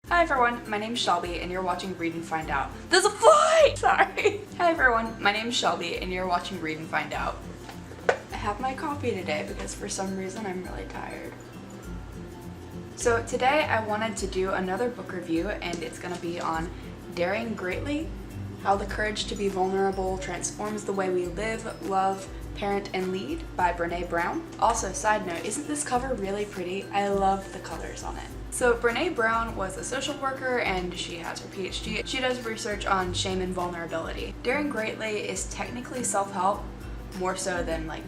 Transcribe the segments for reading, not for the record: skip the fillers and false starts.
Hi everyone, my name's Shelby and you're watching Read and Find Out. There's a fly! Sorry. Hi everyone, my name's Shelby and you're watching Read and Find Out. I have my coffee today because for some reason I'm really tired. So today I wanted to do another book review and it's going to be on Daring Greatly, How the Courage to be Vulnerable Transforms the Way We Live, Love, Parent, and Lead by Brene Brown. Also, side note, isn't this cover really pretty? I love the colors on it. So Brene Brown was a social worker and she has her PhD. She does research on shame and vulnerability. Daring Greatly is technically self-help, more so than like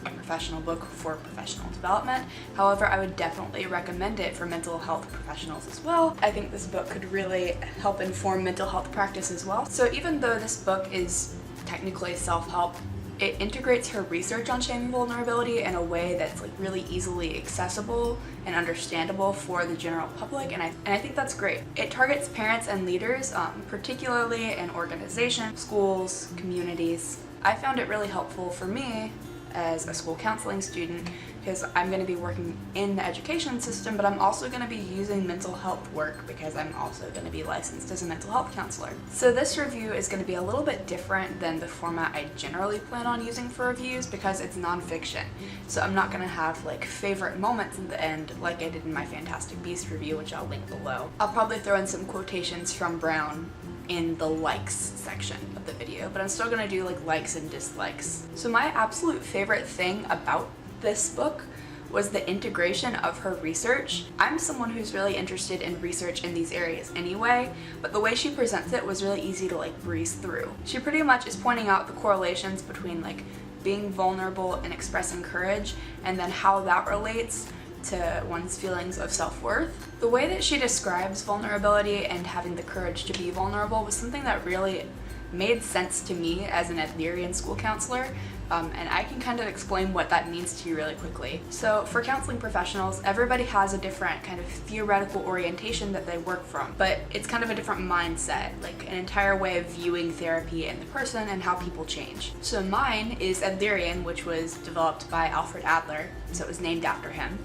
a professional book for professional development. However, I would definitely recommend it for mental health professionals as well. I think this book could really help inform mental health practice as well. So even though this book is technically self-help, it integrates her research on shame and vulnerability in a way that's like really easily accessible and understandable for the general public, and I think that's great. It targets parents and leaders, particularly in organizations, schools, communities. I found it really helpful for me as a school counseling student because I'm going to be working in the education system, but I'm also going to be using mental health work because I'm also going to be licensed as a mental health counselor. So this review is going to be a little bit different than the format I generally plan on using for reviews because it's nonfiction. So I'm not going to have like favorite moments at the end like I did in my Fantastic Beasts review, which I'll link below. I'll probably throw in some quotations from Brown in the likes section of the video, but I'm still gonna do like likes and dislikes. So my absolute favorite thing about this book was the integration of her research. I'm someone who's really interested in research in these areas anyway, but the way she presents it was really easy to like breeze through. She pretty much is pointing out the correlations between like being vulnerable and expressing courage, and then how that relates to one's feelings of self-worth. The way that she describes vulnerability and having the courage to be vulnerable was something that really made sense to me as an Adlerian school counselor, and I can kind of explain what that means to you really quickly. So for counseling professionals, everybody has a different kind of theoretical orientation that they work from, but it's kind of a different mindset, like an entire way of viewing therapy and the person and how people change. So mine is Adlerian, which was developed by Alfred Adler, so it was named after him.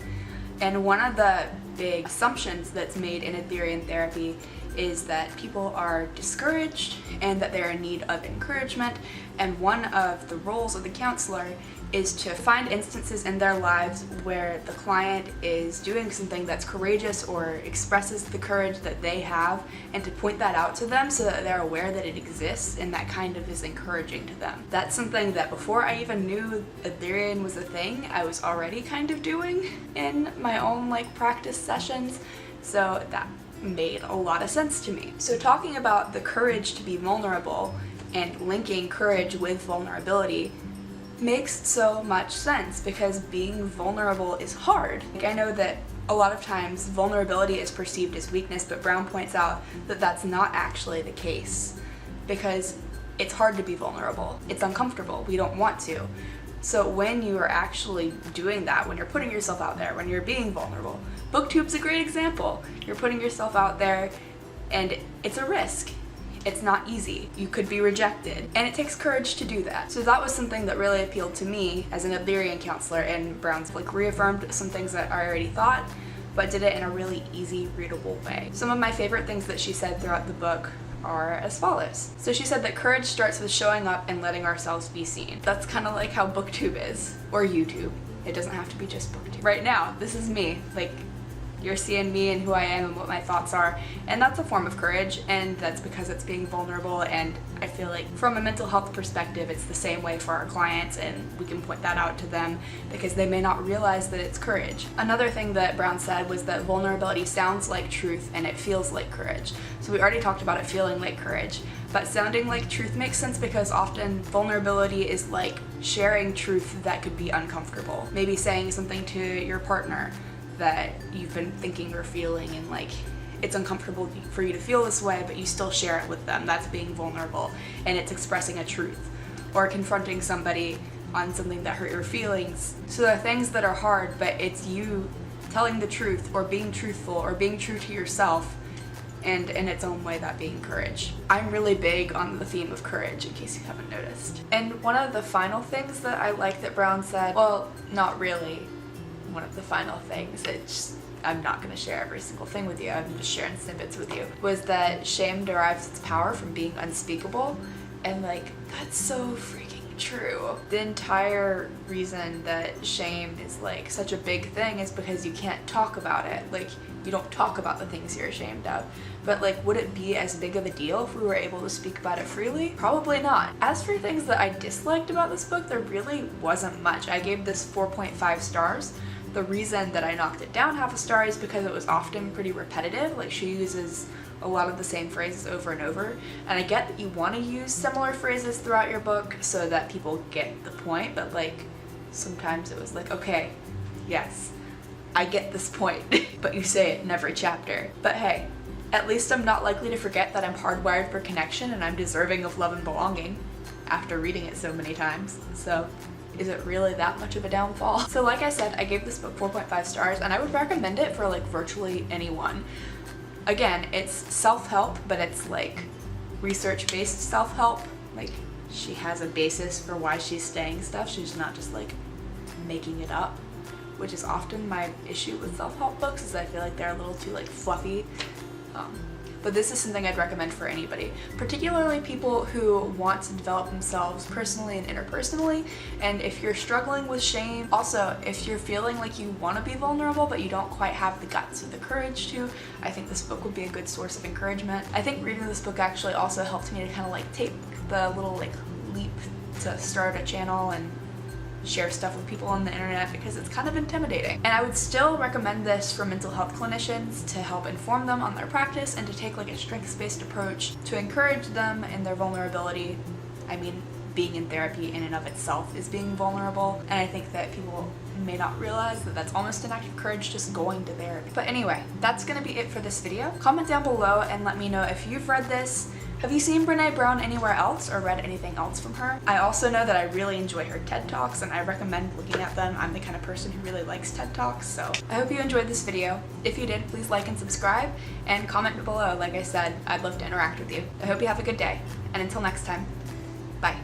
And one of the big assumptions that's made in Adlerian therapy is that people are discouraged and that they're in need of encouragement, and one of the roles of the counselor is to find instances in their lives where the client is doing something that's courageous or expresses the courage that they have, and to point that out to them so that they're aware that it exists and that kind of is encouraging to them. That's something that before I even knew Adlerian was a thing, I was already kind of doing in my own like practice sessions, so that made a lot of sense to me. So talking about the courage to be vulnerable and linking courage with vulnerability makes so much sense because being vulnerable is hard. Like, I know that a lot of times vulnerability is perceived as weakness, but Brown points out that that's not actually the case because it's hard to be vulnerable. It's uncomfortable. We don't want to. So when you are actually doing that, when you're putting yourself out there, when you're being vulnerable, BookTube's a great example. You're putting yourself out there and it's a risk. It's not easy. You could be rejected, and it takes courage to do that. So that was something that really appealed to me as an Adlerian counselor, and Brown's like reaffirmed some things that I already thought, but did it in a really easy, readable way. Some of my favorite things that she said throughout the book are as follows. So she said that courage starts with showing up and letting ourselves be seen. That's kind of like how BookTube is, or YouTube. It doesn't have to be just BookTube. Right now, this is me. Like, you're seeing me and who I am and what my thoughts are, and that's a form of courage, and that's because it's being vulnerable, and I feel like from a mental health perspective it's the same way for our clients, and we can point that out to them because they may not realize that it's courage. Another thing that Brown said was that vulnerability sounds like truth and it feels like courage. So we already talked about it feeling like courage, but sounding like truth makes sense because often vulnerability is like sharing truth that could be uncomfortable. Maybe saying something to your partner that you've been thinking or feeling, and like it's uncomfortable for you to feel this way, but you still share it with them. That's being vulnerable, and it's expressing a truth. Or confronting somebody on something that hurt your feelings. So there are things that are hard, but it's you telling the truth or being truthful or being true to yourself, and in its own way that being courage. I'm really big on the theme of courage, in case you haven't noticed. And one of the final things that I like that Brown said, well, not really one of the final things, it's I'm not going to share every single thing with you, I'm just sharing snippets with you, was that shame derives its power from being unspeakable. And like, that's so freaking true. The entire reason that shame is like such a big thing is because you can't talk about it. Like, you don't talk about the things you're ashamed of. But like, would it be as big of a deal if we were able to speak about it freely? Probably not. As for things that I disliked about this book, there really wasn't much. I gave this 4.5 stars. The reason that I knocked it down half a star is because it was often pretty repetitive. Like, she uses a lot of the same phrases over and over. And I get that you want to use similar phrases throughout your book so that people get the point, but like, sometimes it was like, okay, yes, I get this point, but you say it in every chapter. But hey, at least I'm not likely to forget that I'm hardwired for connection and I'm deserving of love and belonging after reading it so many times. So is it really that much of a downfall? So like I said, I gave this book 4.5 stars and I would recommend it for like virtually anyone. Again, it's self-help, but it's like research-based self-help. Like, she has a basis for why she's saying stuff. She's not just like making it up, which is often my issue with self-help books, is I feel like they're a little too like fluffy. But this is something I'd recommend for anybody, particularly people who want to develop themselves personally and interpersonally. And if you're struggling with shame, also if you're feeling like you want to be vulnerable but you don't quite have the guts or the courage to, I think this book would be a good source of encouragement. I think reading this book actually also helped me to kind of like take the little like leap to start a channel and share stuff with people on the internet, because it's kind of intimidating. And I would still recommend this for mental health clinicians to help inform them on their practice and to take like a strengths-based approach to encourage them in their vulnerability. I mean, being in therapy in and of itself is being vulnerable, and I think that people may not realize that that's almost an act of courage, just going to therapy. But anyway, that's gonna be it for this video. Comment down below and let me know if you've read this. Have you seen Brene Brown anywhere else or read anything else from her? I also know that I really enjoy her TED Talks and I recommend looking at them. I'm the kind of person who really likes TED Talks, so I hope you enjoyed this video. If you did, please like and subscribe and comment below. Like I said, I'd love to interact with you. I hope you have a good day, and until next time, bye.